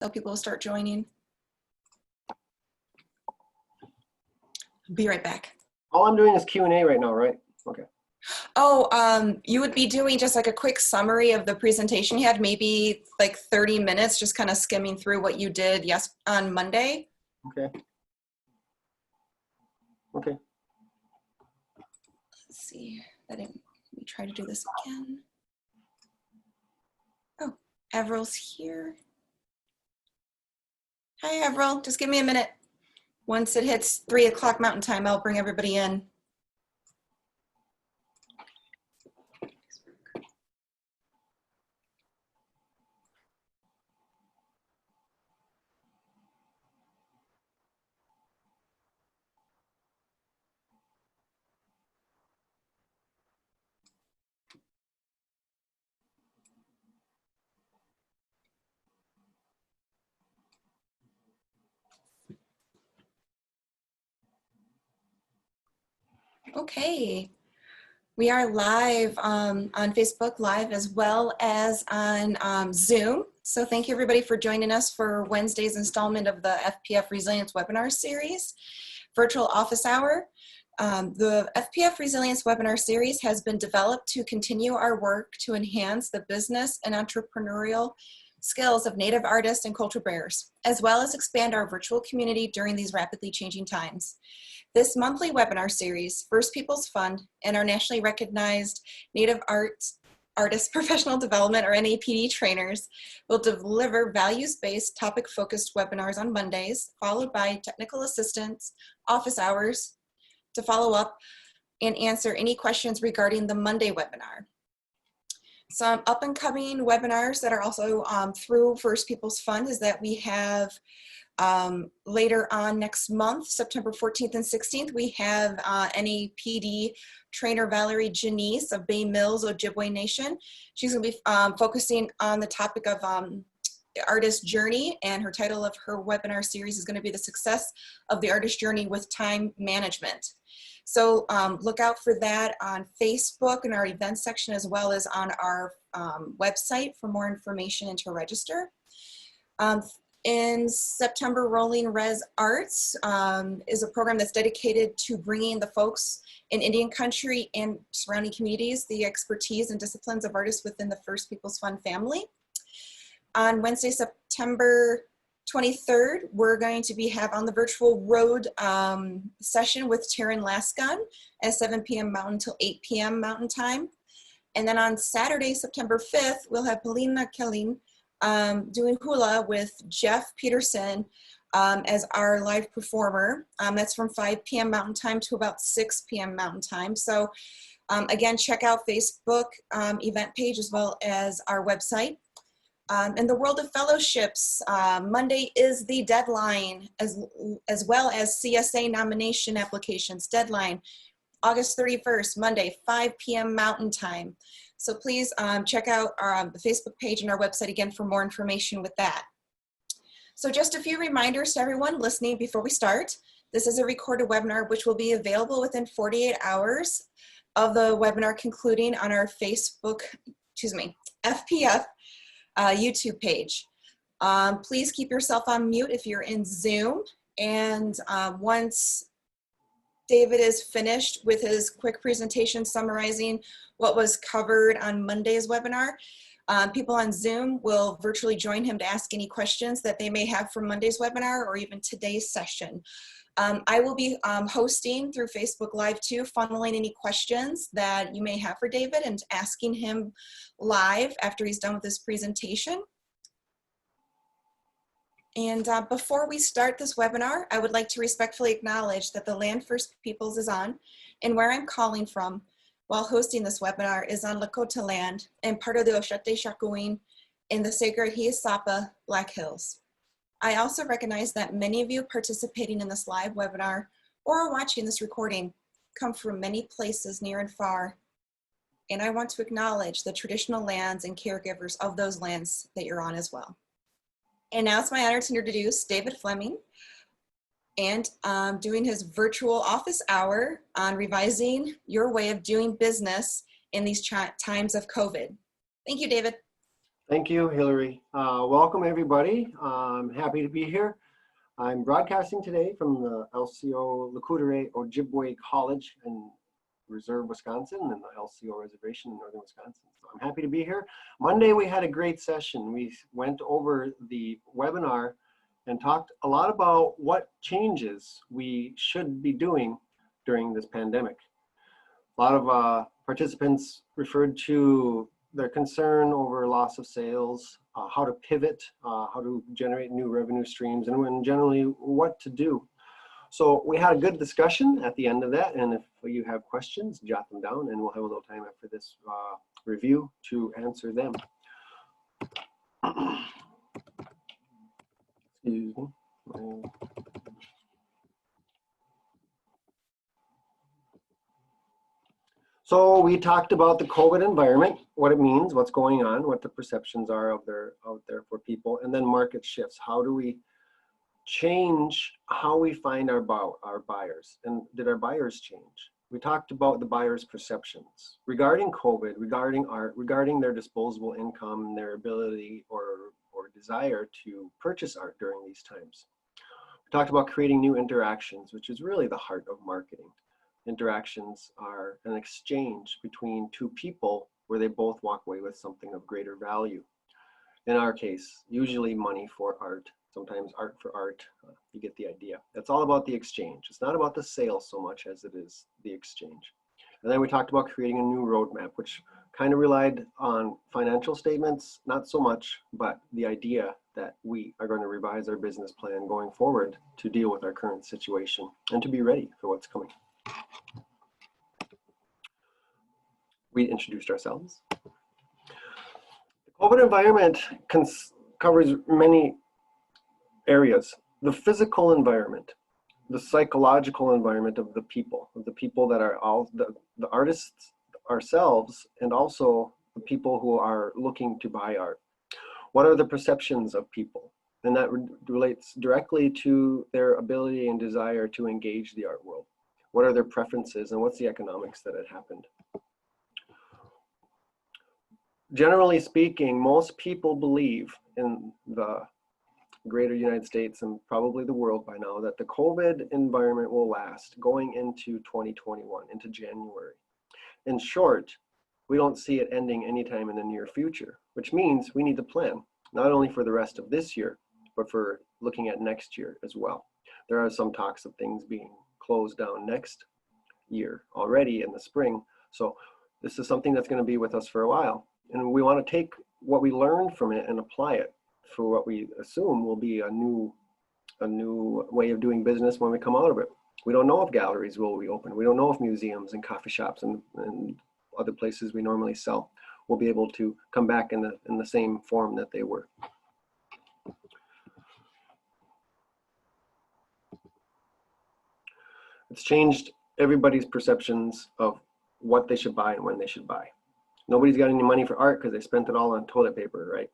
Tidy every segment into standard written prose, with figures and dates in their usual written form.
So people will start joining. Be right back. All I'm doing is Q&A right now, right? Okay. Oh, you would be doing just like a quick summary of the presentation you had, maybe like 30 minutes, just kind of skimming through what you did on Monday. Okay. Okay. Let's see. Let me try to do this again. Oh, Avril's here. Hi, Avril. Just give me a minute. Once it hits 3 o'clock Mountain Time, I'll bring everybody in. Okay. We are live on Facebook Live as well as on Zoom. So thank you everybody for joining us for Wednesday's installment of the FPF Resilience Webinar Series, Virtual Office Hour. The FPF Resilience Webinar Series has been developed to continue our work to enhance the business and entrepreneurial skills of Native artists and culture bearers, as well as expand our virtual community during these rapidly changing times. This monthly webinar series, First Peoples Fund, and our nationally recognized Native Artist Professional Development or NAPD trainers will deliver values-based topic-focused webinars on Mondays, followed by technical assistance, office hours to follow up and answer any questions regarding the Monday webinar. Some up and coming webinars that are also through First Peoples Fund is that we have later on next month, September 14th and 16th, we have NAPD trainer Valerie Janice of Bay Mills, Ojibwe Nation. She's going to be focusing on the topic of the artist journey, and her title of her webinar series is going to be The Success of the Artist Journey with Time Management. So look out for that on Facebook in our events section, as well as on our website for more information and to register. In September, Rolling Res Arts is a program that's dedicated to bringing the folks in Indian country and surrounding communities the expertise and disciplines of artists within the First Peoples Fund family. On Wednesday, September 23rd, we're going to have on the virtual road session with Taryn Lascon at 7 p.m. Mountain till 8 p.m. Mountain Time. And then on Saturday, September 5th, we'll have Polina Kelling doing hula with Jeff Peterson as our live performer. That's from 5 p.m. Mountain Time to about 6 p.m. Mountain Time. So again, check out Facebook event page as well as our website. In the world of fellowships, Monday is the deadline, as well as CSA nomination applications deadline, August 31st, Monday, 5 p.m. Mountain Time. So please check out the Facebook page and our website again for more information with that. So just a few reminders to everyone listening before we start. This is a recorded webinar which will be available within 48 hours of the webinar concluding on our Facebook, FPF YouTube page. Please keep yourself on mute if you're in Zoom, and once David is finished with his quick presentation summarizing what was covered on Monday's webinar, people on Zoom will virtually join him to ask any questions that they may have from Monday's webinar or even today's session. I will be hosting through Facebook Live too, funneling any questions that you may have for David and asking him live after he's done with his presentation. And before we start this webinar, I would like to respectfully acknowledge that the land First Peoples is on and where I'm calling from while hosting this webinar is on Lac Courte land and part of the Oshete Shakuin in the sacred Hiasapa Black Hills. I also recognize that many of you participating in this live webinar or watching this recording come from many places near and far. And I want to acknowledge the traditional lands and caregivers of those lands that you're on as well. And now it's my honor to introduce David Fleming and doing his virtual office hour on revising your way of doing business in these times of COVID. Thank you, David. Thank you, Hillary. Welcome, everybody. I'm happy to be here. I'm broadcasting today from the LCO Lac Courte Oreilles Ojibwe College in Reserve, Wisconsin, and the LCO Reservation in northern Wisconsin. So I'm happy to be here. Monday, we had a great session. We went over the webinar and talked a lot about what changes we should be doing during this pandemic. A lot of participants referred to their concern over loss of sales, how to pivot, how to generate new revenue streams, and generally what to do. So we had a good discussion at the end of that, and if you have questions, jot them down, and we'll have a little time after this review to answer them. Excuse me. So we talked about the COVID environment, what it means, what's going on, what the perceptions are out there for people, and then market shifts. How do we change how we find our buyers, and did our buyers change? We talked about the buyers' perceptions regarding COVID, regarding art, regarding their disposable income, their ability or desire to purchase art during these times. We talked about creating new interactions, which is really the heart of marketing. Interactions are an exchange between two people where they both walk away with something of greater value. In our case, usually money for art, sometimes art for art. You get the idea. It's all about the exchange. It's not about the sale so much as it is the exchange. And then we talked about creating a new roadmap, which kind of relied on financial statements, not so much, but the idea that we are going to revise our business plan going forward to deal with our current situation and to be ready for what's coming. We introduced ourselves. The COVID environment covers many areas. The physical environment, the psychological environment of the people that are all the artists ourselves, and also the people who are looking to buy art. What are the perceptions of people? And that relates directly to their ability and desire to engage the art world. What are their preferences, and what's the economics that had happened? Generally speaking, most people believe in the greater United States and probably the world by now that the COVID environment will last going into 2021, into January. In short, we don't see it ending anytime in the near future, which means we need to plan, not only for the rest of this year, but for looking at next year as well. There are some talks of things being closed down next year already in the spring. So this is something that's going to be with us for a while. And we want to take what we learned from it and apply it for what we assume will be a new way of doing business when we come out of it. We don't know if galleries will reopen. We don't know if museums and coffee shops and other places we normally sell will be able to come back in the same form that they were. It's changed everybody's perceptions of what they should buy and when they should buy. Nobody's got any money for art because they spent it all on toilet paper, right?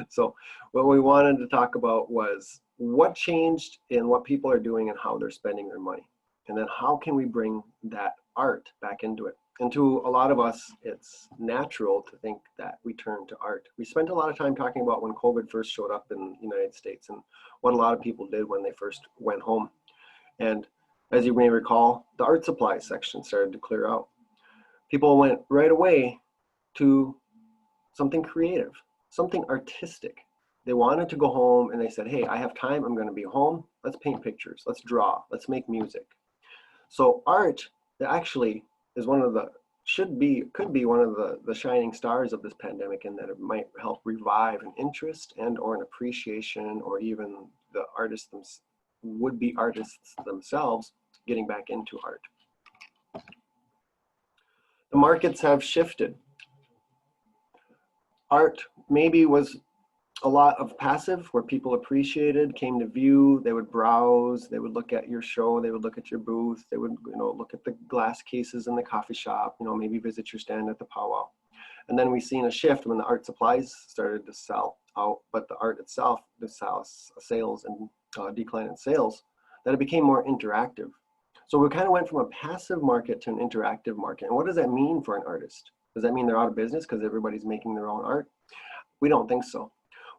So what we wanted to talk about was what changed in what people are doing and how they're spending their money. And then how can we bring that art back into it? And to a lot of us, it's natural to think that we turn to art. We spent a lot of time talking about when COVID first showed up in the United States and what a lot of people did when they first went home. And as you may recall, the art supplies section started to clear out. People went right away to something creative, something artistic. They wanted to go home and they said, hey, I have time, I'm going to be home. Let's paint pictures, let's draw, let's make music. So art actually is could be one of the shining stars of this pandemic, in that it might help revive an interest and or an appreciation, or even the artists, would-be artists themselves getting back into art. The markets have shifted. Art maybe was a lot of passive, where people appreciated, came to view, they would browse, they would look at your show, they would look at your booth, they would look at the glass cases in the coffee shop, maybe visit your stand at the powwow. And then we've seen a shift when the art supplies started to sell out, but the art itself, the sales and decline in sales, that it became more interactive. So we kind of went from a passive market to an interactive market. And what does that mean for an artist? Does that mean they're out of business because everybody's making their own art? We don't think so.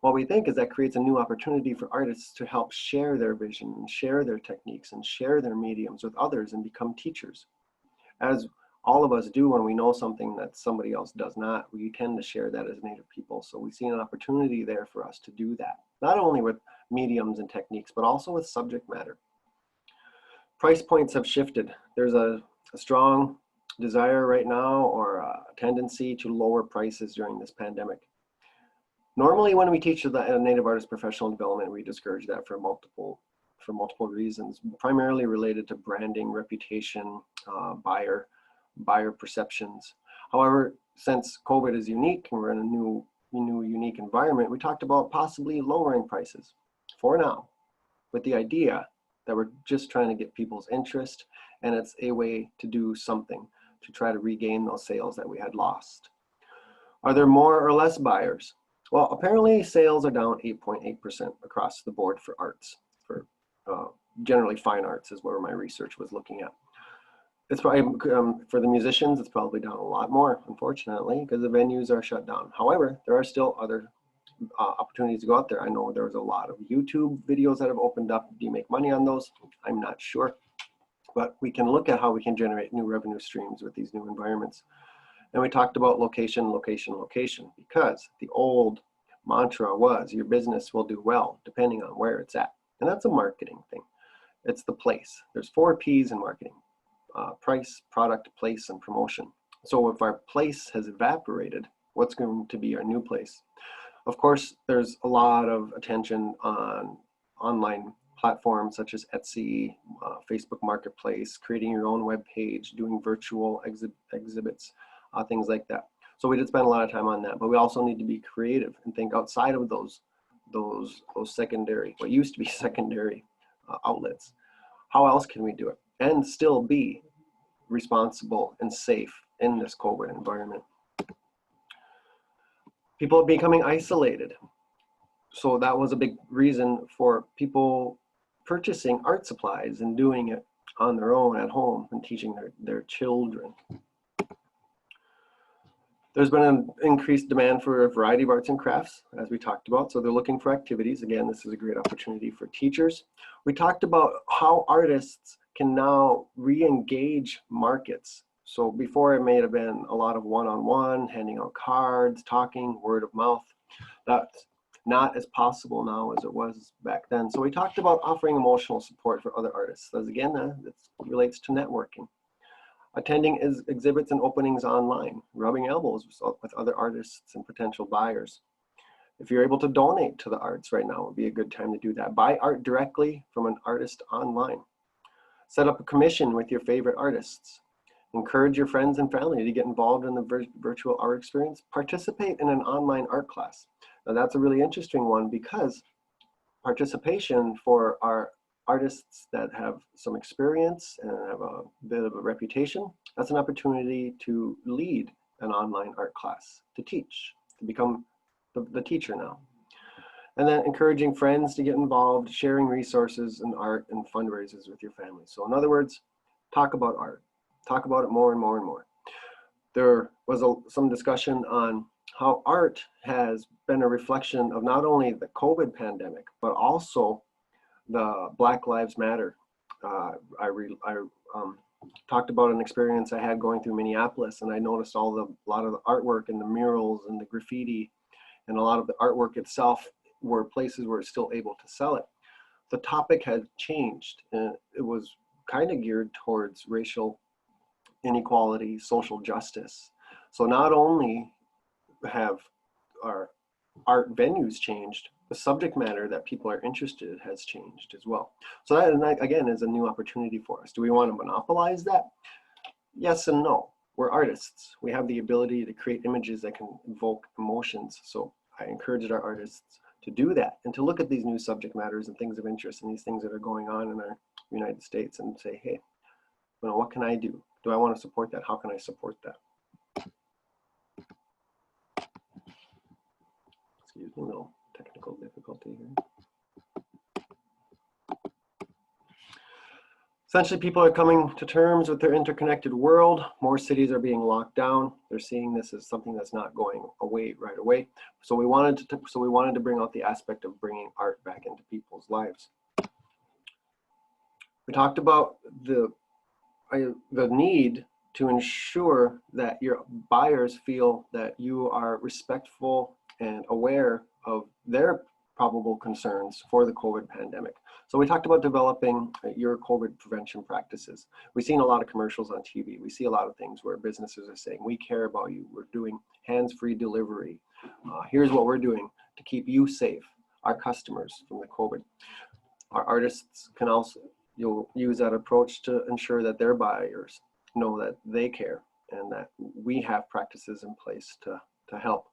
What we think is that creates a new opportunity for artists to help share their vision and share their techniques and share their mediums with others and become teachers. As all of us do when we know something that somebody else does not, we tend to share that as Native people. So we see an opportunity there for us to do that, not only with mediums and techniques, but also with subject matter. Price points have shifted. There's a strong desire right now, or a tendency to lower prices during this pandemic. Normally when we teach the Native artist professional development, we discourage that for multiple reasons, primarily related to branding, reputation, buyer perceptions. However, since COVID is unique and we're in a new unique environment, we talked about possibly lowering prices for now, with the idea that we're just trying to get people's interest, and it's a way to do something to try to regain those sales that we had lost. Are there more or less buyers? Well, apparently sales are down 8.8% across the board for arts, for generally fine arts is where my research was looking at. It's probably, for the musicians, it's probably down a lot more, unfortunately, because the venues are shut down. However, there are still other opportunities to go out there. I know there's a lot of YouTube videos that have opened up. Do you make money on those? I'm not sure, but we can look at how we can generate new revenue streams with these new environments. And we talked about location, location, location, because the old mantra was your business will do well depending on where it's at. And that's a marketing thing. It's the place. There's 4 P's in marketing: price, product, place, and promotion. So if our place has evaporated, what's going to be our new place? Of course, there's a lot of attention on online platforms such as Etsy, Facebook Marketplace, creating your own web page, doing virtual exhibits, things like that. So we did spend a lot of time on that, but we also need to be creative and think outside of those secondary, what used to be secondary outlets. How else can we do it and still be responsible and safe in this COVID environment? People are becoming isolated. So that was a big reason for people purchasing art supplies and doing it on their own at home and teaching their children. There's been an increased demand for a variety of arts and crafts, as we talked about. So they're looking for activities. Again, this is a great opportunity for teachers. We talked about how artists can now re-engage markets. So before, it may have been a lot of one-on-one, handing out cards, talking, word of mouth. That's not as possible now as it was back then. So we talked about offering emotional support for other artists. As again, it relates to networking. Attending exhibits and openings online, rubbing elbows with other artists and potential buyers. If you're able to donate to the arts right now, would be a good time to do that. Buy art directly from an artist online. Set up a commission with your favorite artists. Encourage your friends and family to get involved in the virtual art experience. Participate in an online art class. Now that's a really interesting one, because participation for our artists that have some experience and have a bit of a reputation, that's an opportunity to lead an online art class, to teach, to become the teacher now. And then encouraging friends to get involved, sharing resources and art and fundraisers with your family. So in other words, talk about art. Talk about it more and more and more. There was some discussion on how art has been a reflection of not only the COVID pandemic, but also the Black Lives Matter. I talked about an experience I had going through Minneapolis, and I noticed a lot of the artwork and the murals and the graffiti and a lot of the artwork itself were places where it's still able to sell it. The topic had changed, and it was kind of geared towards racial inequality, social justice. So not only have our art venues changed, the subject matter that people are interested in has changed as well. So that, again, is a new opportunity for us. Do we want to monopolize that? Yes and no. We're artists. We have the ability to create images that can evoke emotions. So I encourage our artists to do that and to look at these new subject matters and things of interest and these things that are going on in our United States and say, hey, what can I do? Do I want to support that? How can I support that? Excuse me, a little technical difficulty here. Essentially, people are coming to terms with their interconnected world. More cities are being locked down. They're seeing this as something that's not going away right away. So we wanted to bring out the aspect of bringing art back into people's lives. We talked about the need to ensure that your buyers feel that you are respectful and aware of their probable concerns for the COVID pandemic. So we talked about developing your COVID prevention practices. We've seen a lot of commercials on TV. We see a lot of things where businesses are saying, we care about you. We're doing hands-free delivery. Here's what we're doing to keep you safe, our customers, from the COVID. Our artists can also use that approach to ensure that their buyers know that they care and that we have practices in place to help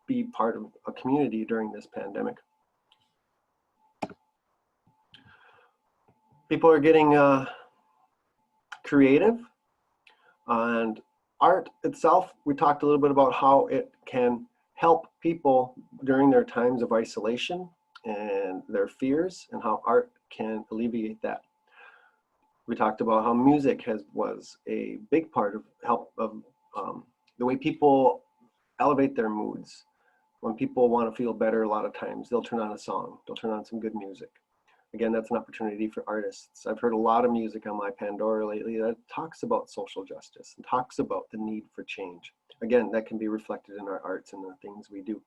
be part of a community during this pandemic. People are getting creative, and art itself, we talked a little bit about how it can help people during their times of isolation and their fears, and how art can alleviate that. We talked about how music was a big part of the way people elevate their moods. When people want to feel better, a lot of times they'll turn on a song, they'll turn on some good music. Again, that's an opportunity for artists. I've heard a lot of music on my Pandora lately that talks about social justice and talks about the need for change. Again, that can be reflected in our arts and the things we do.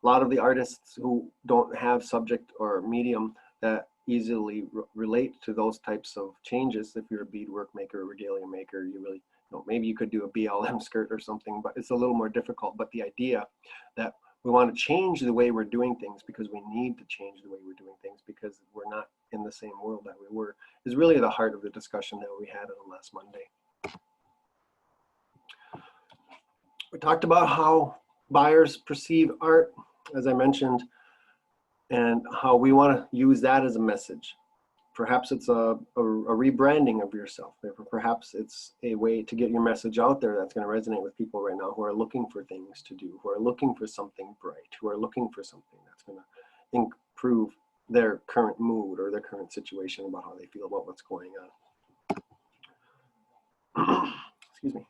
A lot of the artists who don't have subject or medium that easily relate to those types of changes, if you're a beadwork maker or regalia maker, you really, maybe you could do a BLM skirt or something, but it's a little more difficult. But the idea that we want to change the way we're doing things because we need to change the way we're doing things because we're not in the same world that we were, is really the heart of the discussion that we had on last Monday. We talked about how buyers perceive art, as I mentioned, and how we want to use that as a message. Perhaps it's a rebranding of yourself. Perhaps it's a way to get your message out there that's going to resonate with people right now who are looking for things to do, who are looking for something bright, who are looking for something that's going to improve their current mood or their current situation about how they feel about what's going on. Excuse me.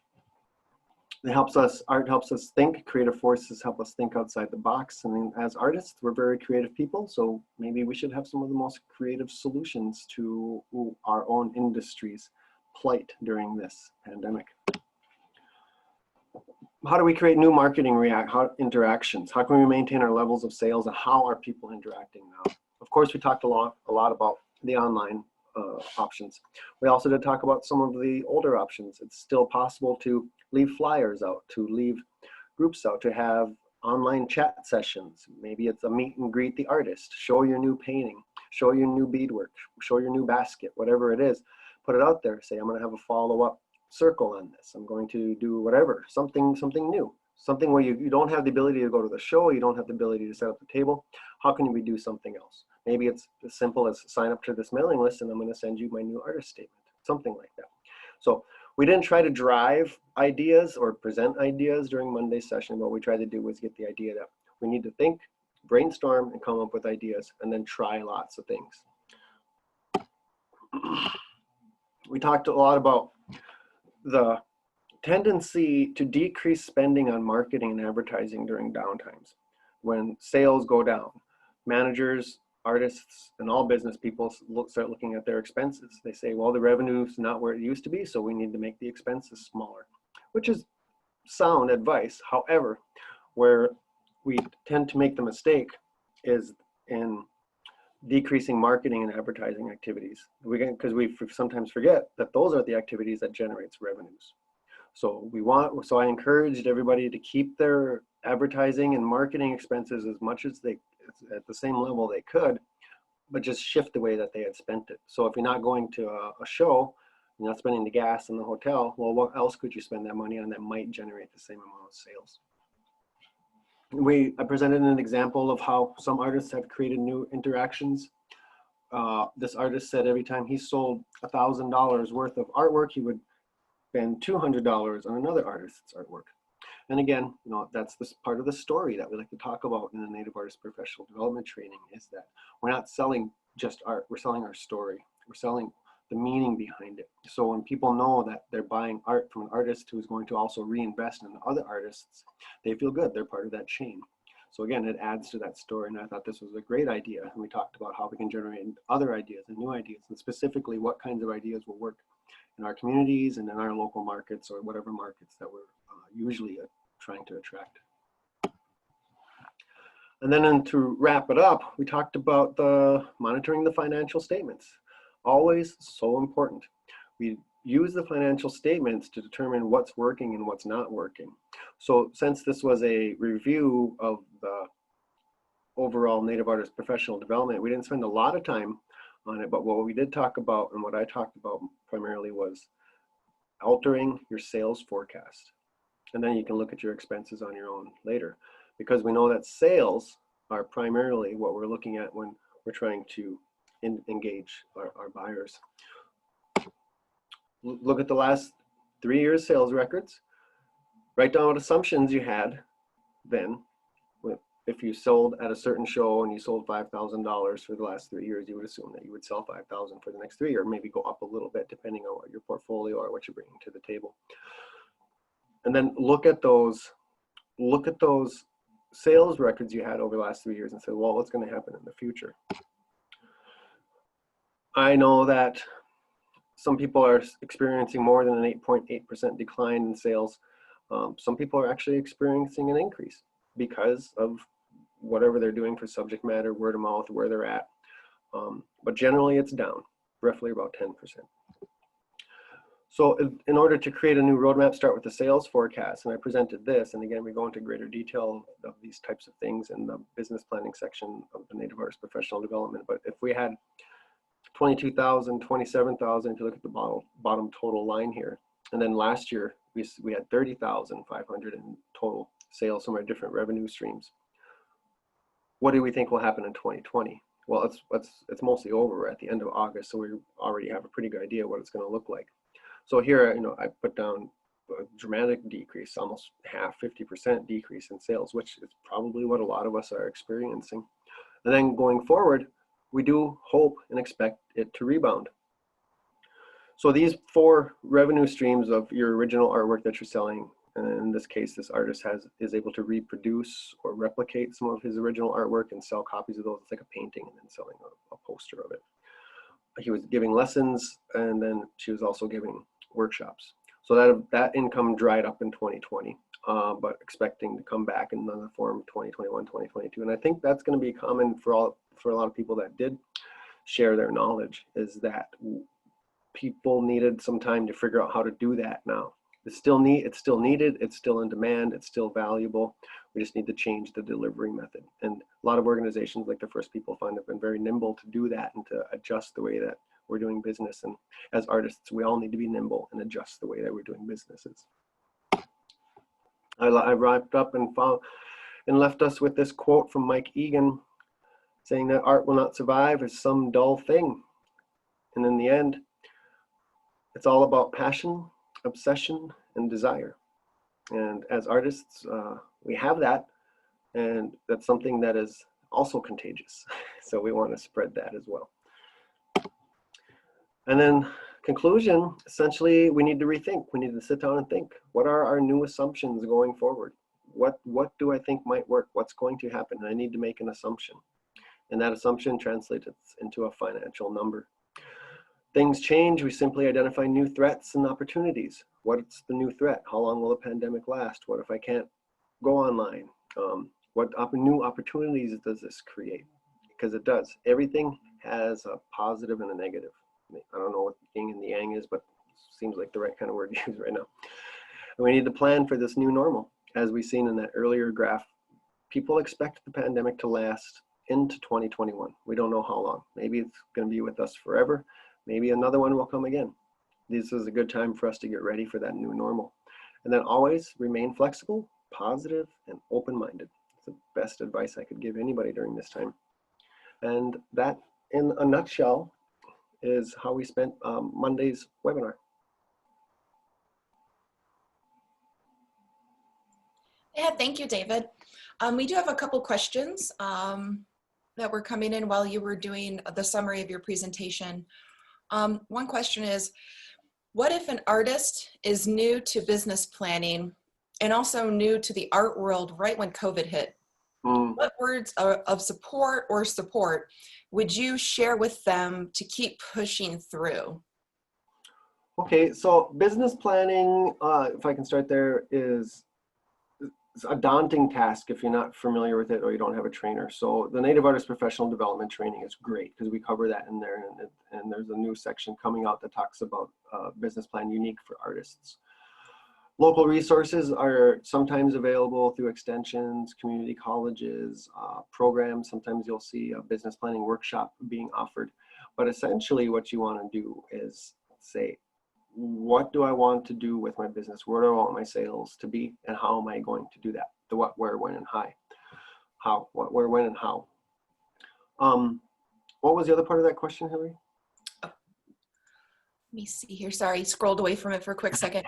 Art helps us think. Creative forces help us think outside the box. And as artists, we're very creative people, so maybe we should have some of the most creative solutions to our own industry's plight during this pandemic. How do we create new marketing interactions? How can we maintain our levels of sales, and how are people interacting now? Of course, we talked a lot about the online options. We also did talk about some of the older options. It's still possible to leave flyers out, to leave groups out, to have online chat sessions. Maybe it's a meet and greet the artist, show your new painting, show your new beadwork, show your new basket, whatever it is. Put it out there. Say, I'm going to have a follow-up circle on this. I'm going to do whatever, something new, something where you don't have the ability to go to the show, you don't have the ability to set up the table. How can we do something else? Maybe it's as simple as sign up to this mailing list and I'm going to send you my new artist statement, something like that. So we didn't try to drive ideas or present ideas during Monday's session. What we tried to do was get the idea that we need to think, brainstorm, and come up with ideas, and then try lots of things. We talked a lot about the tendency to decrease spending on marketing and advertising during downtimes. When sales go down, managers, artists, and all business people start looking at their expenses. They say, well, the revenue's not where it used to be, so we need to make the expenses smaller, which is sound advice. However, where we tend to make the mistake is in decreasing marketing and advertising activities. Because we sometimes forget that those are the activities that generates revenues. So I encouraged everybody to keep their advertising and marketing expenses as much as at the same level they could, but just shift the way that they had spent it. So if you're not going to a show, you're not spending the gas in the hotel, well, what else could you spend that money on that might generate the same amount of sales? I presented an example of how some artists have created new interactions. This artist said every time he sold $1,000 worth of artwork, he would spend $200 on another artist's artwork. And again, that's this part of the story that we like to talk about in the Native Artist Professional Development Training, is that we're not selling just art, we're selling our story. We're selling the meaning behind it. So when people know that they're buying art from an artist who's going to also reinvest in other artists, they feel good, they're part of that chain. So again, it adds to that story, and I thought this was a great idea. And we talked about how we can generate other ideas and new ideas, and specifically what kinds of ideas will work in our communities and in our local markets, or whatever markets that we're usually trying to attract. And then to wrap it up, we talked about monitoring the financial statements. Always so important. We use the financial statements to determine what's working and what's not working. So since this was a review of the overall Native Artist professional development, we didn't spend a lot of time on it, but what we did talk about, and what I talked about primarily, was altering your sales forecast. And then you can look at your expenses on your own later, because we know that sales are primarily what we're looking at when we're trying to engage our buyers. Look at the last 3 years' sales records. Write down what assumptions you had then. If you sold at a certain show and you sold $5,000 for the last 3 years, you would assume that you would sell $5,000 for the next 3 years, or maybe go up a little bit depending on what your portfolio or what you're bringing to the table. And then look at those sales records you had over the last 3 years and say, well, what's going to happen in the future? I know that some people are experiencing more than an 8.8% decline in sales. Some people are actually experiencing an increase because of whatever they're doing for subject matter, word of mouth, where they're at. But generally it's down, roughly about 10%. So in order to create a new roadmap, start with the sales forecast. And I presented this, and again, we go into greater detail of these types of things in the business planning section of the Native Artist Professional Development. But if we had 22,000, 27,000, if you look at the bottom total line here, and then last year we had 30,500 in total sales from our different revenue streams. What do we think will happen in 2020? Well, it's mostly over. We're at the end of August, so we already have a pretty good idea what it's going to look like. So here, I put down a dramatic decrease, almost half, 50% decrease in sales, which is probably what a lot of us are experiencing. And then going forward, we do hope and expect it to rebound. So these 4 revenue streams of your original artwork that you're selling, and in this case, this artist is able to reproduce or replicate some of his original artwork and sell copies of those. It's like a painting and then selling a poster of it. He was giving lessons, and then she was also giving workshops. So that income dried up in 2020, but expecting to come back in another form 2021, 2022. And I think that's going to be common for a lot of people that did share their knowledge, is that people needed some time to figure out how to do that now. It's still needed, it's still in demand, it's still valuable. We just need to change the delivery method. And a lot of organizations like the First People Fund have been very nimble to do that and to adjust the way that we're doing business. And as artists, we all need to be nimble and adjust the way that we're doing businesses. I wrapped up and left us with this quote from Mike Egan, saying that art will not survive as some dull thing. And in the end, it's all about passion, obsession, and desire. And as artists, we have that, and that's something that is also contagious. So we want to spread that as well. And then conclusion, essentially, we need to rethink. We need to sit down and think, what are our new assumptions going forward? What do I think might work? What's going to happen? I need to make an assumption. And that assumption translates into a financial number. Things change, we simply identify new threats and opportunities. What's the new threat? How long will the pandemic last? What if I can't go online? What new opportunities does this create? Because it does. Everything has a positive and a negative. I don't know what yin and the yang is, but it seems like the right kind of word to use right now. And we need to plan for this new normal. As we've seen in that earlier graph, people expect the pandemic to last into 2021. We don't know how long. Maybe it's going to be with us forever. Maybe another one will come again. This is a good time for us to get ready for that new normal. And then always remain flexible, positive, and open-minded. It's the best advice I could give anybody during this time. And that, in a nutshell, is how we spent Monday's webinar. Yeah, thank you, David. We do have a couple questions that were coming in while you were doing the summary of your presentation. One question is, what if an artist is new to business planning and also new to the art world right when COVID hit? What words of support would you share with them to keep pushing through? Okay, so business planning, if I can start there, is it's a daunting task if you're not familiar with it or you don't have a trainer. So the Native Artist Professional Development Training is great because we cover that in there, and there's a new section coming out that talks about business plan unique for artists. Local resources are sometimes available through extensions, community colleges, programs. Sometimes you'll see a business planning workshop being offered. But essentially what you want to do is say, what do I want to do with my business? Where do I want my sales to be? And how am I going to do that? The what, where, when, and how. What, where, when, and how. What was the other part of that question, Hillary? Let me see here. Sorry, scrolled away from it for a quick second.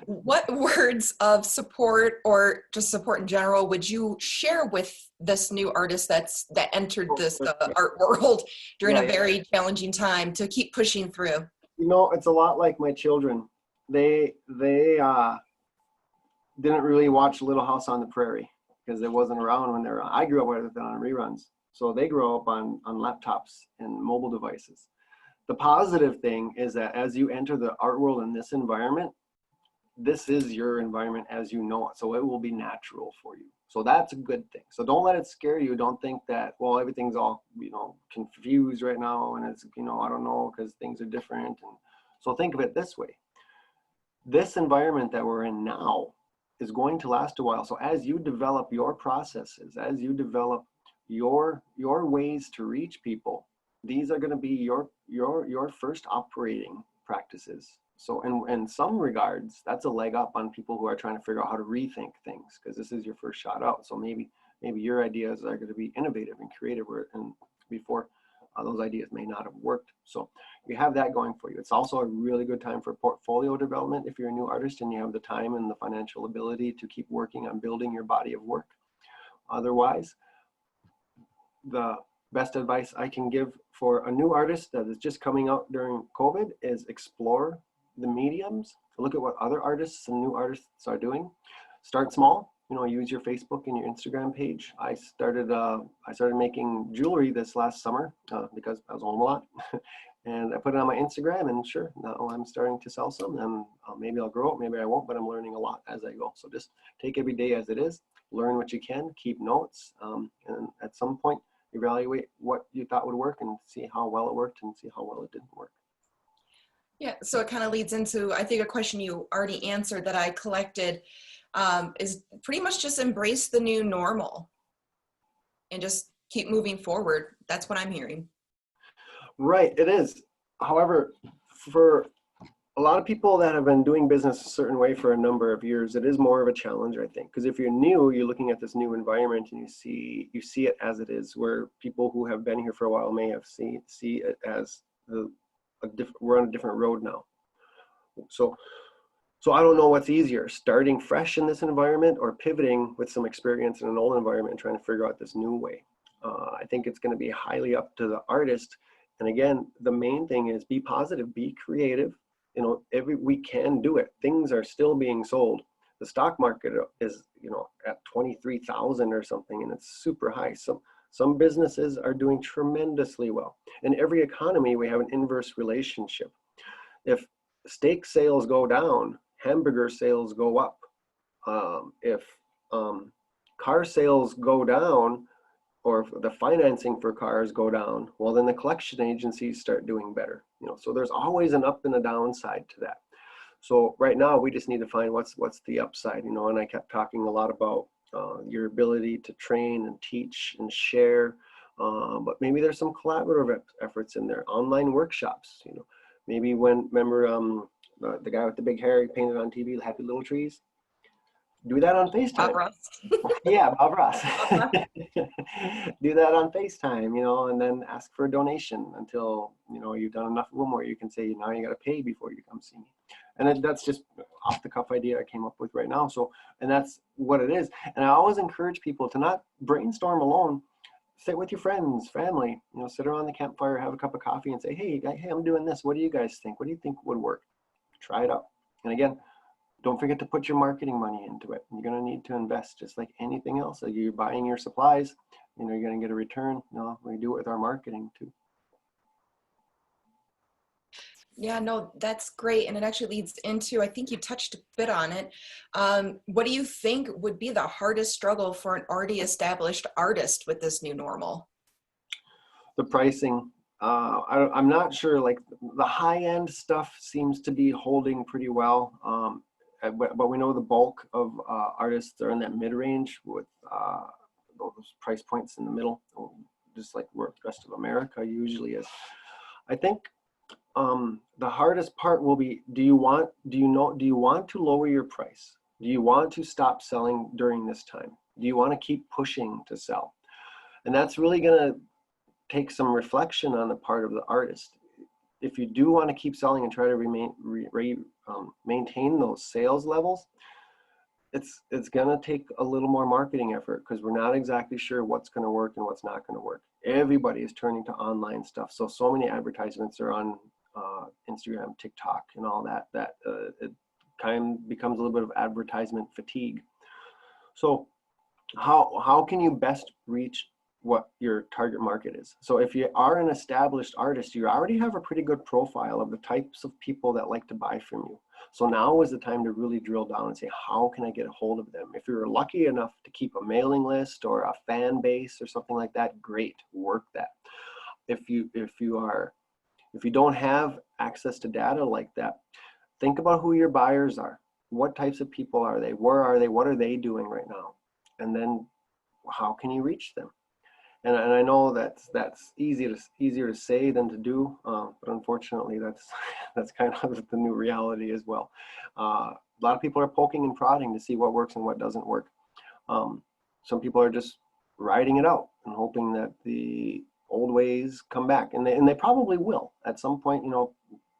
What words of support or just support in general would you share with this new artist that entered this art world during a very challenging time to keep pushing through? You know, it's a lot like my children. They didn't really watch Little House on the Prairie because it wasn't around when they were. I grew up with it on reruns, so they grew up on laptops and mobile devices. The positive thing is that as you enter the art world in this environment, this is your environment as you know it, so it will be natural for you. So that's a good thing. So don't let it scare you. Don't think that, well, everything's all, confused right now and it's, I don't know, because things are different. And so think of it this way. This environment that we're in now is going to last a while. So as you develop your processes, as you develop your ways to reach people, these are going to be your first operating practices. So in some regards, that's a leg up on people who are trying to figure out how to rethink things, because this is your first shot out. So maybe your ideas are going to be innovative and creative, and before those ideas may not have worked. So you have that going for you. It's also a really good time for portfolio development if you're a new artist and you have the time and the financial ability to keep working on building your body of work. Otherwise, the best advice I can give for a new artist that is just coming out during COVID is explore the mediums, look at what other artists and new artists are doing. Start small, use your Facebook and your Instagram page. I started making jewelry this last summer because I was home a lot. And I put it on my Instagram, and sure, now I'm starting to sell some, and maybe I'll grow it, maybe I won't, but I'm learning a lot as I go. So just take every day as it is, learn what you can, keep notes, and at some point evaluate what you thought would work and see how well it worked and see how well it didn't work. Yeah, so it kind of leads into, I think, a question you already answered that I collected, is pretty much just embrace the new normal and just keep moving forward. That's what I'm hearing. Right, it is. However, for a lot of people that have been doing business a certain way for a number of years, it is more of a challenge, I think, because if you're new, you're looking at this new environment and you see it as it is, where people who have been here for a while may have see it as we're on a different road now. So I don't know what's easier, starting fresh in this environment or pivoting with some experience in an old environment and trying to figure out this new way. I think it's going to be highly up to the artist. And again, the main thing is be positive, be creative. We can do it. Things are still being sold. The stock market is, at 23,000 or something, and it's super high. Some businesses are doing tremendously well. In every economy, we have an inverse relationship. If steak sales go down, hamburger sales go up. If car sales go down, or if the financing for cars go down, well, then the collection agencies start doing better. So there's always an up and a downside to that. So right now, we just need to find what's the upside, and I kept talking a lot about your ability to train and teach and share, but maybe there's some collaborative efforts in there, online workshops, maybe remember the guy with the big hair painted on TV, Happy Little Trees? Do that on FaceTime. Bob Ross. Yeah, Bob Ross. Do that on FaceTime, and then ask for a donation until, you've done enough of them where you can say, now you got to pay before you come see me. And that's just off the cuff idea I came up with right now. So, and that's what it is. And I always encourage people to not brainstorm alone. sit with your friends, family, sit around the campfire, have a cup of coffee and say, hey, I'm doing this. What do you guys think? What do you think would work? Try it out. And again, don't forget to put your marketing money into it. You're going to need to invest just like anything else. So you're buying your supplies, you're going to get a return. No, we do it with our marketing too. Yeah, no, that's great. And it actually leads into, I think you touched a bit on it. What do you think would be the hardest struggle for an already established artist with this new normal? The pricing. I'm not sure, like the high end stuff seems to be holding pretty well. But we know the bulk of artists are in that mid-range with those price points in the middle, just like where the rest of America usually is. I think the hardest part will be, do you want to lower your price? Do you want to stop selling during this time? Do you want to keep pushing to sell? And that's really going to take some reflection on the part of the artist. If you do want to keep selling and try to maintain those sales levels, it's going to take a little more marketing effort because we're not exactly sure what's going to work and what's not going to work. Everybody is turning to online stuff. So many advertisements are on Instagram, TikTok, and all that it kind of becomes a little bit of advertisement fatigue. So how can you best reach what your target market is? So if you are an established artist, you already have a pretty good profile of the types of people that like to buy from you. So now is the time to really drill down and say, how can I get a hold of them? If you're lucky enough to keep a mailing list or a fan base or something like that, great, work that. If you don't have access to data like that, think about who your buyers are. What types of people are they? Where are they? What are they doing right now? And then how can you reach them? And I know that's easier to say than to do, but unfortunately that's kind of the new reality as well. A lot of people are poking and prodding to see what works and what doesn't work. Some people are just riding it out and hoping that the old ways come back, and they probably will at some point.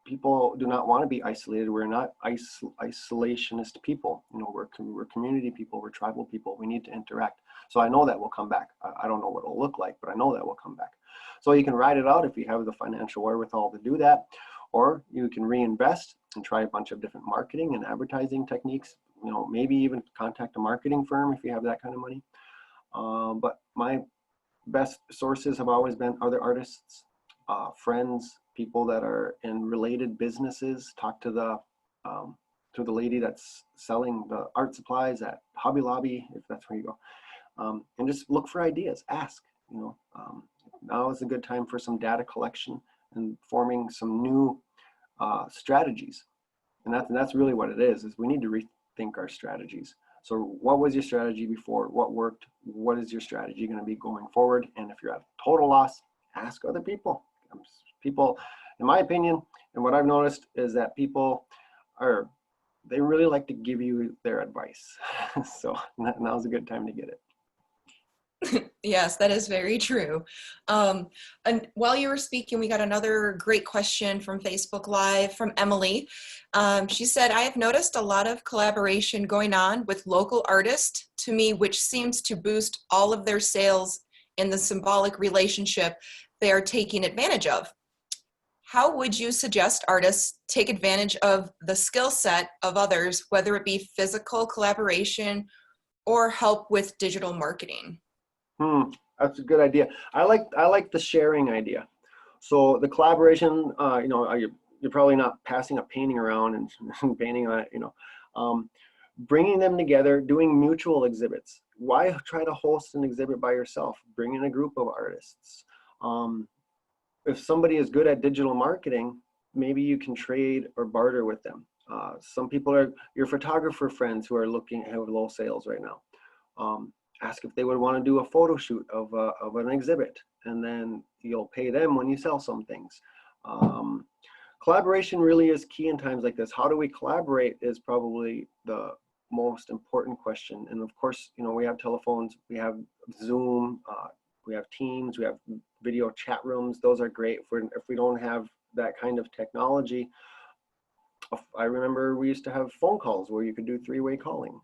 People do not want to be isolated. We're not isolationist people. We're community people. We're tribal people. We need to interact. So I know that will come back. I don't know what it'll look like, but I know that will come back. So you can ride it out if you have the financial wherewithal to do that, or you can reinvest and try a bunch of different marketing and advertising techniques. Maybe even contact a marketing firm if you have that kind of money. But my best sources have always been other artists, friends, people that are in related businesses. Talk to the lady that's selling the art supplies at Hobby Lobby, if that's where you go, and just look for ideas. Ask. Now is a good time for some data collection and forming some new strategies. And that's really what it is we need to rethink our strategies. So what was your strategy before? What worked? What is your strategy going to be going forward? And if you're at total loss, ask other people. People, in my opinion, and what I've noticed is that people they really like to give you their advice. So now's a good time to get it. Yes, that is very true. And while you were speaking, we got another great question from Facebook Live from Emily. She said, I have noticed a lot of collaboration going on with local artists, to me, which seems to boost all of their sales in the symbolic relationship they are taking advantage of. How would you suggest artists take advantage of the skill set of others, whether it be physical collaboration or help with digital marketing? That's a good idea. I like the sharing idea. So the collaboration, you're probably not passing a painting around and painting on it, bringing them together, doing mutual exhibits. Why try to host an exhibit by yourself? Bring in a group of artists. If somebody is good at digital marketing, maybe you can trade or barter with them. Some people are your photographer friends who are looking at low sales right now. Ask if they would want to do a photo shoot of an exhibit, and then you'll pay them when you sell some things. Collaboration really is key in times like this. How do we collaborate is probably the most important question. And of course, we have telephones, we have Zoom, we have Teams, we have video chat rooms. Those are great. If we don't have that kind of technology, I remember we used to have phone calls where you could do three-way calling.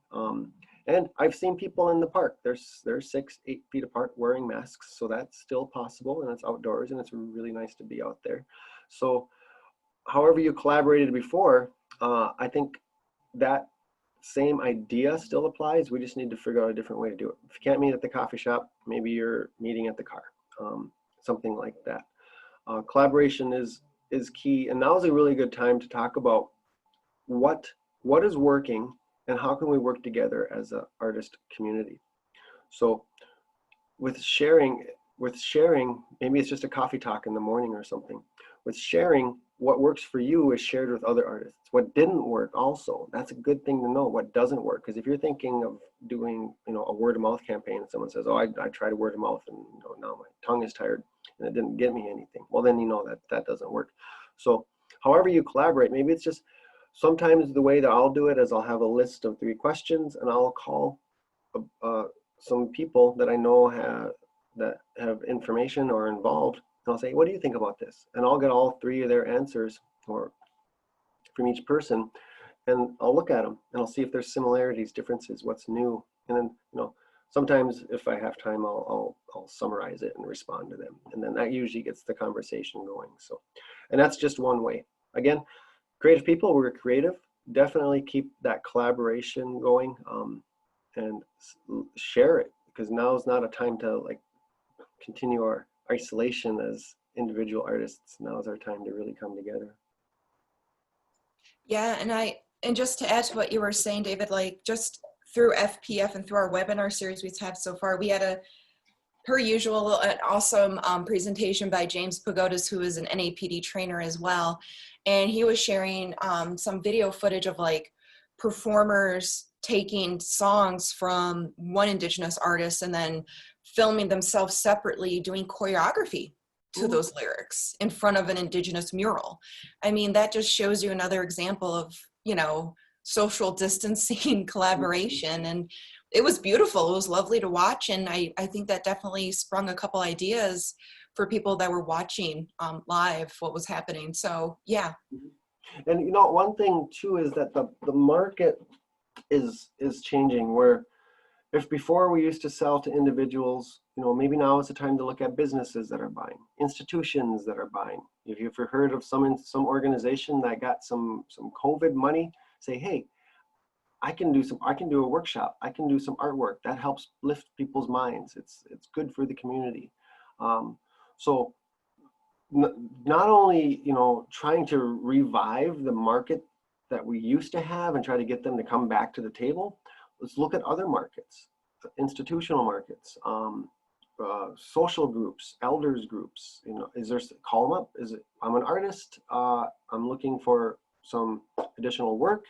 And I've seen people in the park, they're 6, 8 feet apart wearing masks. So that's still possible, and it's outdoors, and it's really nice to be out there. So however you collaborated before, I think that same idea still applies. We just need to figure out a different way to do it. If you can't meet at the coffee shop, maybe you're meeting at the car, something like that. Collaboration is key, and now is a really good time to talk about what is working and how can we work together as an artist community. So with sharing, maybe it's just a coffee talk in the morning or something. With sharing, what works for you is shared with other artists. What didn't work also, that's a good thing to know, what doesn't work. Because if you're thinking of doing, a word of mouth campaign and someone says, oh, I tried a word of mouth and now my tongue is tired and it didn't get me anything. Well, then that doesn't work. So however you collaborate, maybe it's just sometimes the way that I'll do it is I'll have a list of 3 questions and I'll call some people that I know have information or involved. And I'll say, what do you think about this? And I'll get all 3 of their answers or from each person, and I'll look at them and I'll see if there's similarities, differences, what's new. And then, sometimes if I have time, I'll summarize it and respond to them. And then that usually gets the conversation going. So, and that's just one way. Again, creative people, we're creative. Definitely keep that collaboration going and share it, because now is not a time to continue our isolation as individual artists. Now is our time to really come together. Yeah, and just to add to what you were saying, David, just through FPF and through our webinar series we've had so far, we had per usual, an awesome presentation by James Pagodas, who is an NAPD trainer as well. And he was sharing some video footage of performers taking songs from one Indigenous artist and then filming themselves separately doing choreography to those lyrics in front of an Indigenous mural. I mean, that just shows you another example of, social distancing collaboration. And it was beautiful. It was lovely to watch. And I think that definitely sprung a couple ideas for people that were watching live what was happening. So, yeah. And, one thing too is that the market is changing, where if before we used to sell to individuals, maybe now is the time to look at businesses that are buying, institutions that are buying. If you've heard of some organization that got some COVID money, say, hey, I can do a workshop. I can do some artwork that helps lift people's minds. It's good for the community. So not only, trying to revive the market that we used to have and try to get them to come back to the table, let's look at other markets, institutional markets, social groups, elders groups. Call them up. I'm an artist. I'm looking for some additional work.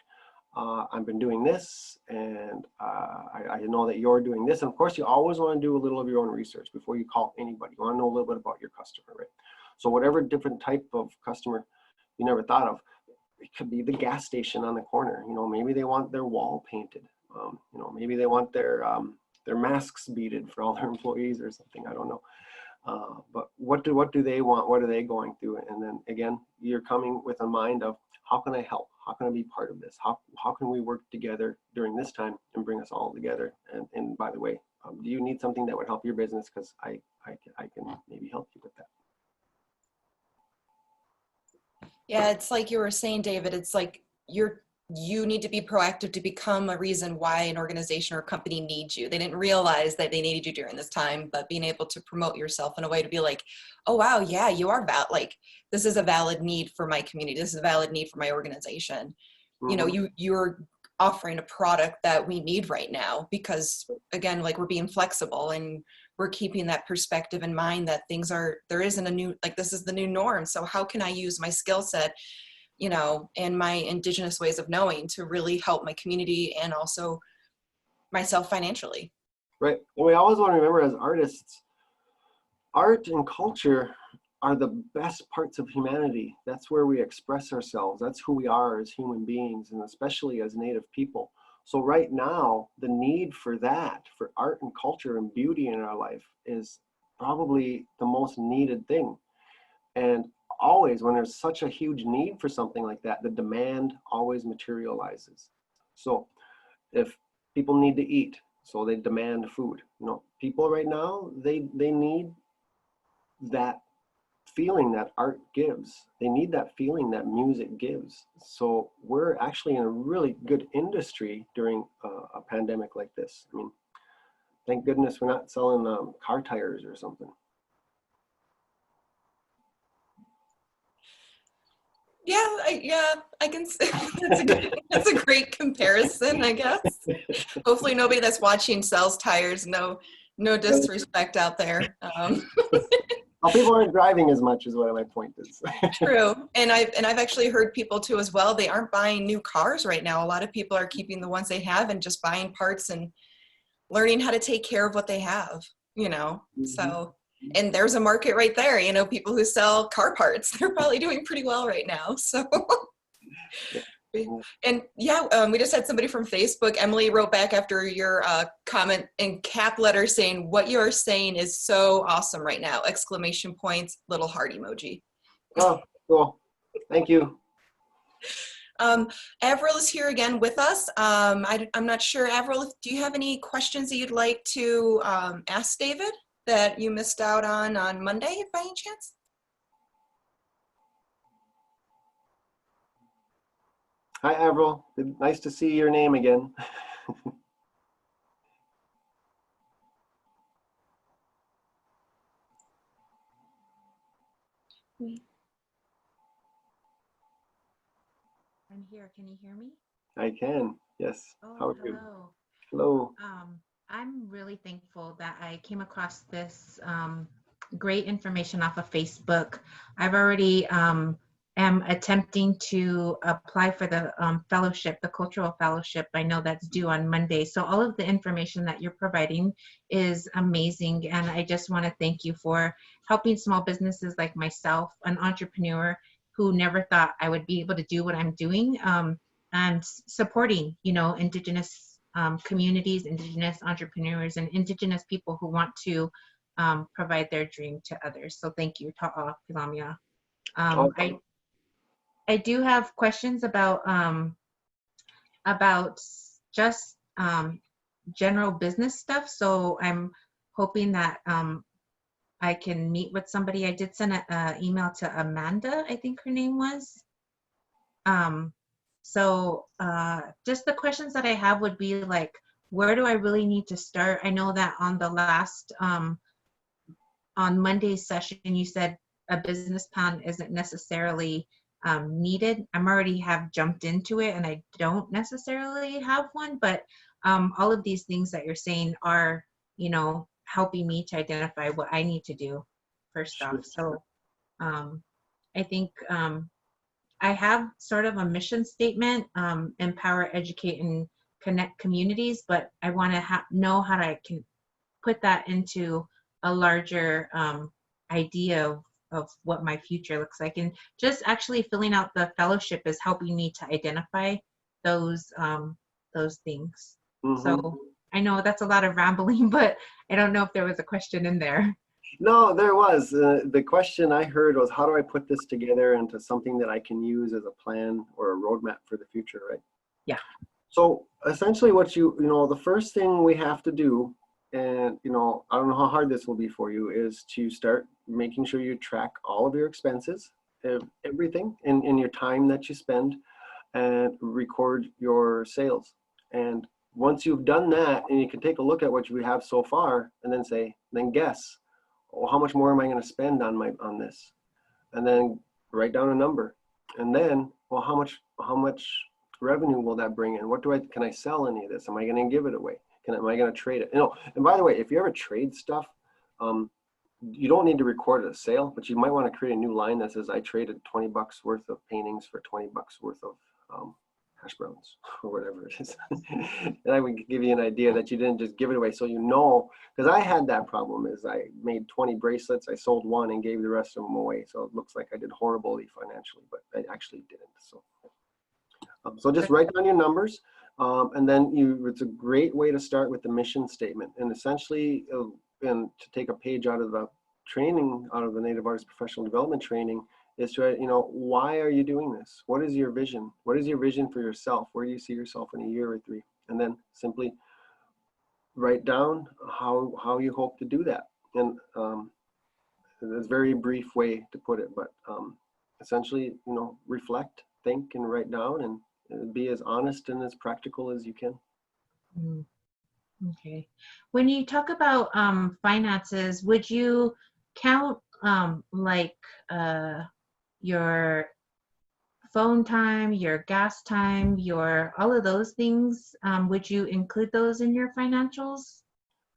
I've been doing this, and I know that you're doing this. And of course, you always want to do a little of your own research before you call anybody. You want to know a little bit about your customer, right? So whatever different type of customer you never thought of, it could be the gas station on the corner. Maybe they want their wall painted. Maybe they want their masks beaded for all their employees or something. I don't know. But what do they want? What are they going through? And then again, you're coming with a mind of, how can I help? How can I be part of this? How can we work together during this time and bring us all together? And by the way, do you need something that would help your business? Because I can maybe help you with that. Yeah, it's like you were saying, David, it's like you need to be proactive to become a reason why an organization or company needs you. They didn't realize that they needed you during this time, but being able to promote yourself in a way to be like, oh, wow, yeah, you are this is a valid need for my community. This is a valid need for my organization. Mm-hmm. You're offering a product that we need right now because, again, we're being flexible and we're keeping that perspective in mind that there isn't a new, this is the new norm. So how can I use my skill set, and my Indigenous ways of knowing to really help my community and also myself financially? Right. And we always want to remember, as artists, art and culture are the best parts of humanity. That's where we express ourselves. That's who we are as human beings, and especially as Native people. So right now, the need for that, for art and culture and beauty in our life, is probably the most needed thing. And always, when there's such a huge need for something like that, the demand always materializes. So if people need to eat, so they demand food. You know, people right now, they need that feeling that art gives. They need that feeling that music gives. So we're actually in a really good industry during a pandemic like this. I mean, thank goodness we're not selling car tires or something. Yeah, I can say that's a great comparison, I guess. Hopefully nobody that's watching sells tires. No disrespect out there. Well, people aren't driving as much is what my point is. True. And I've actually heard people too as well. They aren't buying new cars right now. A lot of people are keeping the ones they have and just buying parts and learning how to take care of what they have, you know. So, and there's a market right there, you know, people who sell car parts, they're probably doing pretty well right now. So and yeah, we just had somebody from Facebook. Emily wrote back after your comment in cap letters saying, what you are saying is so awesome right now! Exclamation points, little heart emoji. Oh, cool. Thank you. Avril is here again with us. I'm not sure, Avril, do you have any questions that you'd like to ask David that you missed out on Monday by any chance? Hi, Avril. Nice to see your name again. I'm here. Can you hear me? I can. Yes. Oh, How are you? hello. Hello. I'm really thankful that I came across this great information off of Facebook. I've already am attempting to apply for the fellowship, the cultural fellowship. I know that's due on Monday. So all of the information that you're providing is amazing. And I just want to thank you for helping small businesses like myself, an entrepreneur who never thought I would be able to do what I'm doing, and supporting, you know, Indigenous communities, Indigenous entrepreneurs, and Indigenous people who want to provide their dream to others. So thank you, Ta'a Pilamia. I do have questions about just general business stuff. So I'm hoping that I can meet with somebody. I did send an email to Amanda, I think her name was. So just the questions that I have would be like, where do I really need to start? I know that on the last, on Monday's session, you said a business plan isn't necessarily needed. I'm already have jumped into it and I don't necessarily have one, but all of these things that you're saying are, you know, helping me to identify what I need to do first off. So I think I have sort of a mission statement, empower, educate, and connect communities, but I want to know how I can put that into a larger idea of what my future looks like. And just actually filling out the fellowship is helping me to identify those things. So I know that's a lot of rambling, but I don't know if there was a question in there. No, there was. The question I heard was, how do I put this together into something that I can use as a plan or a roadmap for the future, right? Yeah. So essentially what you know, the first thing we have to do, and, you know, I don't know how hard this will be for you, is to start making sure you track all of your expenses, everything in your time that you spend, and record your sales. And once you've done that, and you can take a look at what you have so far, and then guess, well, how much more am I going to spend on this? And then write down a number. And then, well, how much revenue will that bring in? Can I sell any of this? Am I going to give it away? Am I going to trade it? You know, and by the way, if you ever trade stuff, you don't need to record a sale, but you might want to create a new line that says, I traded 20 bucks worth of paintings for 20 bucks worth of hash browns or whatever it is. And I would give you an idea that you didn't just give it away. So, you know, because I had that problem is I made 20 bracelets, I sold one and gave the rest of them away. So it looks like I did horribly financially, but I actually didn't. So just write down your numbers. And then it's a great way to start with the mission statement. And essentially, and to take a page out of the training, out of the Native Artist Professional Development training, is to, you know, why are you doing this? What is your vision? What is your vision for yourself? Where do you see yourself in a year or three? and then simply write down how you hope to do that. And it's a very brief way to put it, but essentially, reflect, think, and write down, and be as honest and as practical as you can. Mm, okay. When you talk about finances, would you count your phone time, your gas time, all of those things? Would you include those in your financials?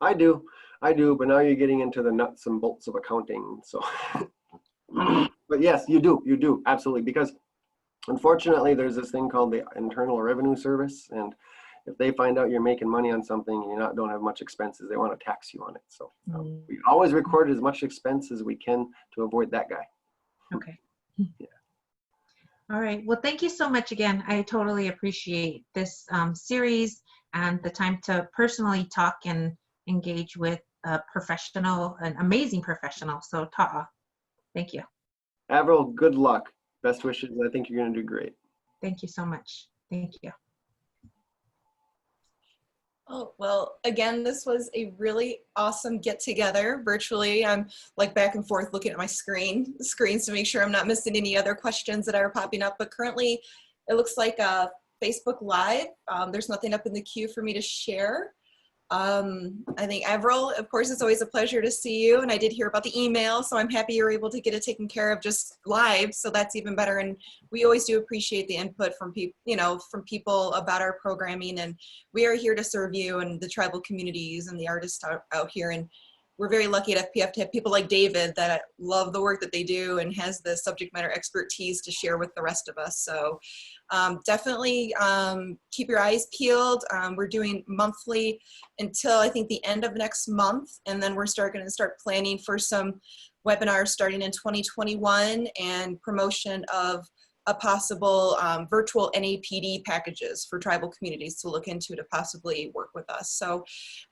I do, but now you're getting into the nuts and bolts of accounting. So, but yes, you do, absolutely. Because unfortunately, there's this thing called the Internal Revenue Service, and if they find out you're making money on something and don't have much expenses, they want to tax you on it. So we always record as much expense as we can to avoid that guy. Okay. Yeah. All right. Well, thank you so much again. I totally appreciate this series and the time to personally talk and engage with a professional, an amazing professional. So ta'a. Thank you. Avril, good luck. Best wishes. I think you're going to do great. Thank you so much. Thank you. Oh, well, again, this was a really awesome get together virtually. I'm like back and forth looking at my screens to make sure I'm not missing any other questions that are popping up. But currently it looks like Facebook Live. There's nothing up in the queue for me to share. I think Avril, of course, it's always a pleasure to see you. And I did hear about the email, so I'm happy you're able to get it taken care of just live. So that's even better. And we always do appreciate the input from people, from people about our programming. And we are here to serve you and the tribal communities and the artists out here. And we're very lucky at FPF to have people like David that love the work that they do and has the subject matter expertise to share with the rest of us. So definitely keep your eyes peeled. We're doing monthly until I think the end of next month. And then we're going to start planning for some webinars starting in 2021 and promotion of a possible virtual NAPD packages for tribal communities to look into to possibly work with us. So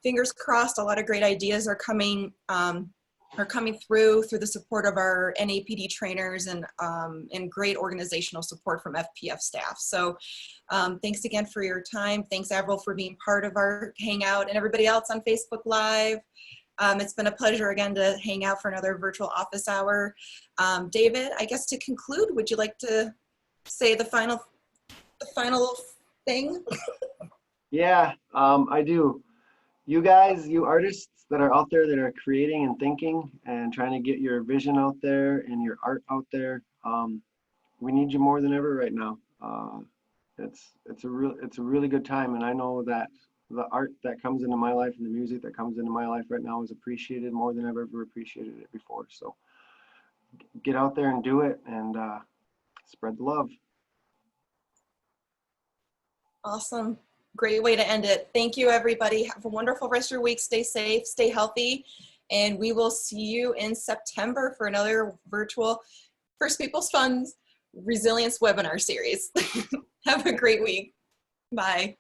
fingers crossed, a lot of great ideas are coming through the support of our NAPD trainers and great organizational support from FPF staff. So thanks again for your time. Thanks, Avril, for being part of our Hangout, and everybody else on Facebook Live. It's been a pleasure again to hang out for another virtual office hour. David, I guess to conclude, would you like to say the final thing? Yeah, I do. You guys, you artists that are out there that are creating and thinking and trying to get your vision out there and your art out there, we need you more than ever right now. It's a really good time, and I know that the art that comes into my life and the music that comes into my life right now is appreciated more than I've ever appreciated it before. So get out there and do it, and spread the love. Awesome. Great way to end it. Thank you, everybody. Have a wonderful rest of your week. Stay safe, stay healthy, and we will see you in September for another virtual First People's Funds Resilience webinar series. Have a great week. Bye.